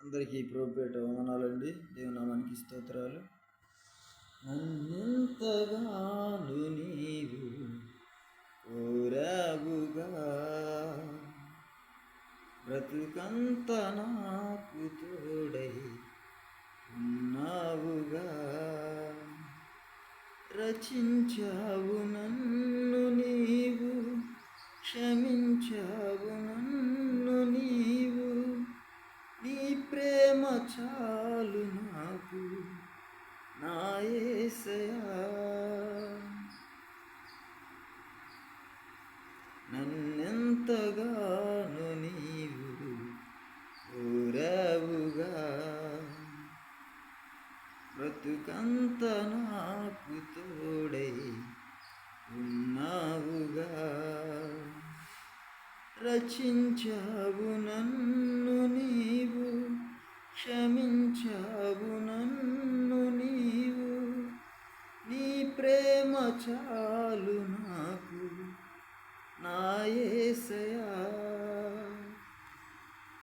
అందరికీ ప్రభుపేట వందనాలండి. దేవుని నామానికి స్తోత్రాలు. నన్నెంతగాను నీవు కోరావుగా, బ్రతుకంత నాకు తోడై ఉన్నావుగా. రచించావు నన్ను నీవు, క్షమించావు నన్ను నీవు. నీ ప్రేమ చాలు నాకు నా యేసయ్యా. నన్నెంతగానో నీవు కోరావుగా, బ్రతుకంత నాకు తోడై ఉన్నావుగా. రచించావు నన్ను నీవు, క్షమించావు నన్ను నీవు. నీ ప్రేమ చాలు నాకు నా యేసయ్యా.